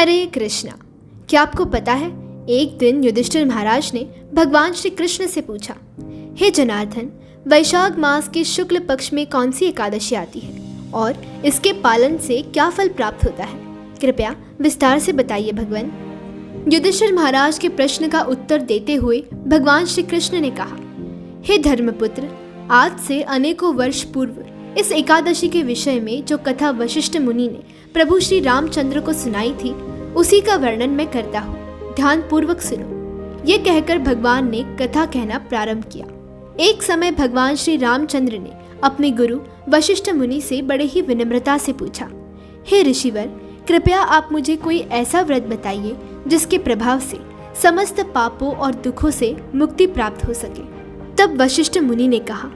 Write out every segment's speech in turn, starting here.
हरे कृष्णा। क्या आपको पता है, एक दिन युधिष्ठिर महाराज ने भगवान श्री कृष्ण से पूछा, हे जनार्दन, वैशाख मास के शुक्ल पक्ष में कौन सी एकादशी आती है और इसके पालन से क्या फल प्राप्त होता है? कृपया विस्तार से बताइए भगवान। युधिष्ठिर महाराज के प्रश्न का उत्तर देते हुए भगवान श्री कृष्ण ने कहा, हे धर्मपुत्र, आज से अनेकों वर्ष पूर्व इस एकादशी के विषय में जो कथा वशिष्ठ मुनि ने प्रभु श्री रामचंद्र को सुनाई थी, उसी का वर्णन मैं करता हूँ, ध्यान पूर्वक सुनो। ये कहकर भगवान ने कथा कहना प्रारंभ किया। एक समय भगवान श्री रामचंद्र ने अपने गुरु वशिष्ठ मुनि से बड़े ही विनम्रता से पूछा, हे ऋषिवर, कृपया आप मुझे कोई ऐसा व्रत बताइए जिसके प्रभाव से समस्त पापों और दुखों से मुक्ति प्राप्त हो सके। तब वशिष्ठ मुनि ने कहा,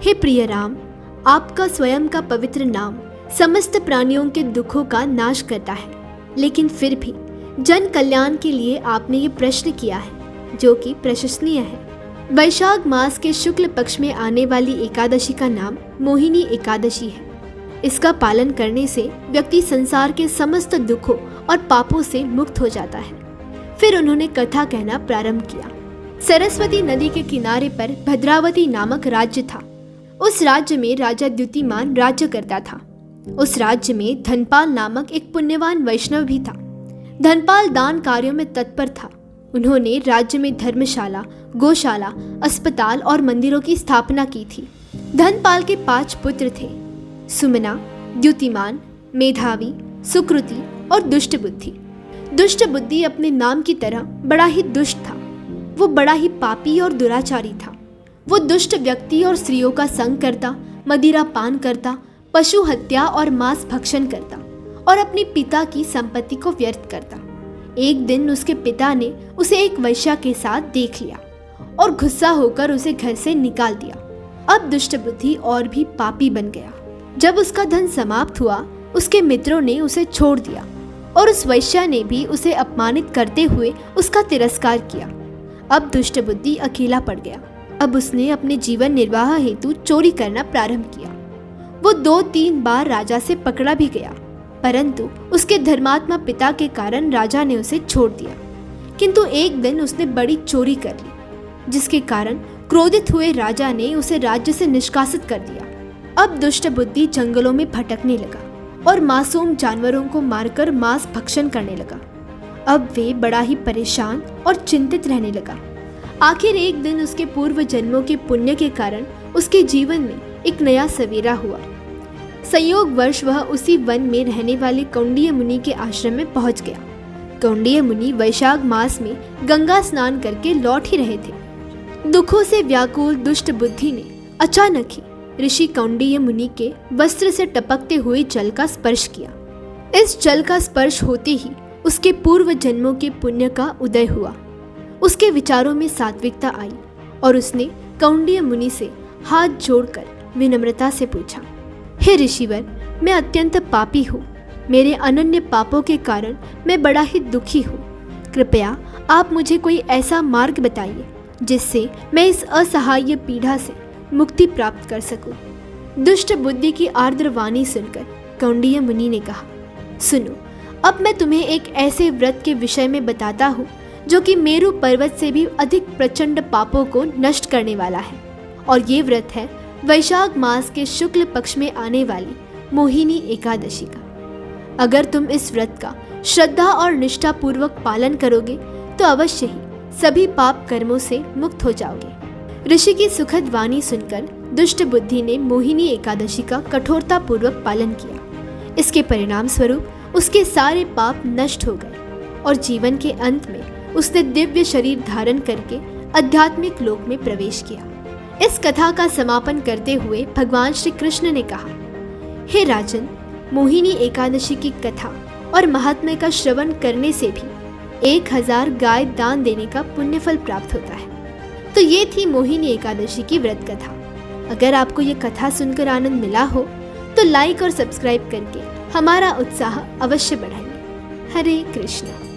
हे प्रिय राम, आपका स्वयं का पवित्र नाम समस्त प्राणियों के दुखों का नाश करता है, लेकिन फिर भी जन कल्याण के लिए आपने ये प्रश्न किया है, जो कि प्रशंसनीय है। वैशाख मास के शुक्ल पक्ष में आने वाली एकादशी का नाम मोहिनी एकादशी है। इसका पालन करने से व्यक्ति संसार के समस्त दुखों और पापों से मुक्त हो जाता है। फिर उन्होंने कथा कहना प्रारंभ किया। सरस्वती नदी के किनारे पर भद्रावती नामक राज्य था। उस राज्य में राजा द्युतिमान राज्य करता था। उस राज्य में धनपाल नामक एक पुण्यवान वैष्णव भी था। धनपाल दान कार्यों में तत्पर था। उन्होंने राज्य में धर्मशाला, गौशाला, अस्पताल और मंदिरों की स्थापना की थी। धनपाल के 5 पुत्र थे, सुमना, द्युतिमान, मेधावी, सुकृति और दुष्ट बुद्धि। दुष्ट बुद्धि अपने नाम की तरह बड़ा ही दुष्ट था। वो बड़ा ही पापी और दुराचारी था। वो दुष्ट व्यक्ति और स्त्रियों का संग करता, मदिरा पान करता, पशु हत्या और मांस भक्षण करता और अपने पिता की संपत्ति को व्यर्थ करता। एक दिन उसके पिता ने उसे एक वैश्या के साथ देख लिया और गुस्सा होकर उसे घर से निकाल दिया। अब दुष्ट बुद्धि और भी पापी बन गया। जब उसका धन समाप्त हुआ, उसके मित्रों ने उसे छोड़ दिया और उस वैश्या ने भी उसे अपमानित करते हुए उसका तिरस्कार किया। अब दुष्ट बुद्धि अकेला पड़ गया। अब उसने अपने जीवन निर्वाह हेतु चोरी करना प्रारंभ किया। वो 2-3 बार राजा से पकड़ा भी गया, परंतु उसके धर्मात्मा पिता के कारण राजा ने उसे छोड़ दिया। किंतु एक दिन उसने बड़ी चोरी कर ली, जिसके कारण क्रोधित हुए राजा ने उसे राज्य से निष्कासित कर दिया। अब दुष्ट बुद्धि जंगलों में भटकने लगा और मासूम जानवरों को मारकर मांस भक्षण करने लगा। अब वे बड़ा ही परेशान और चिंतित रहने लगा। आखिर एक दिन उसके पूर्व जन्मों के पुण्य के कारण उसके जीवन में एक नया सवेरा हुआ। संयोग वर्ष वह उसी वन में रहने वाले कौंडिन्य मुनि के आश्रम में पहुंच गया। कौंडिन्य मुनि वैशाख मास में गंगा स्नान करके लौट ही रहे थे। दुखों से व्याकुल दुष्ट बुद्धि ने अचानक ही ऋषि कौंडिन्य मुनि के वस्त्र से टपकते हुए जल का स्पर्श किया। इस जल का स्पर्श होते ही उसके पूर्व जन्मों के पुण्य का उदय हुआ। उसके विचारों में सात्विकता आई और उसने कौंडिन्य मुनि से हाथ जोड़कर विनम्रता से पूछा, हे ऋषिवर, मैं अत्यंत पापी हूँ। मेरे अनन्य पापों के कारण मैं बड़ा ही दुखी हूँ। कृपया आप मुझे कोई ऐसा मार्ग बताइए जिससे मैं इस असहाय पीड़ा से मुक्ति प्राप्त कर सकूं। दुष्ट बुद्धि की आर्द्र वाणी सुनकर कौंडिन्य मुनि ने कहा, सुनो, अब मैं तुम्हें एक ऐसे व्रत के विषय में बताता हूँ जो कि मेरु पर्वत से भी अधिक प्रचंड पापों को नष्ट करने वाला है। और ये व्रत है वैशाख मास के शुक्ल पक्ष में आने वाली मोहिनी एकादशी का। अगर तुम इस व्रत का श्रद्धा और निष्ठा पूर्वक पालन करोगे तो अवश्य ही सभी पाप कर्मों से मुक्त हो जाओगे। ऋषि की सुखद वाणी सुनकर दुष्ट बुद्धि ने मोहिनी एकादशी का कठोरता पूर्वक पालन किया। इसके परिणाम स्वरूप उसके सारे पाप नष्ट हो गए और जीवन के अंत में उसने दिव्य शरीर धारण करके आध्यात्मिक लोक में प्रवेश किया। इस कथा का समापन करते हुए भगवान श्री कृष्ण ने कहा, हे राजन, मोहिनी एकादशी की कथा और महात्म्य का श्रवण करने से भी 1000 गाय दान देने का पुण्य फल प्राप्त होता है। तो ये थी मोहिनी एकादशी की व्रत कथा। अगर आपको ये कथा सुनकर आनंद मिला हो तो लाइक और सब्सक्राइब करके हमारा उत्साह अवश्य बढ़ाइए। हरे कृष्ण।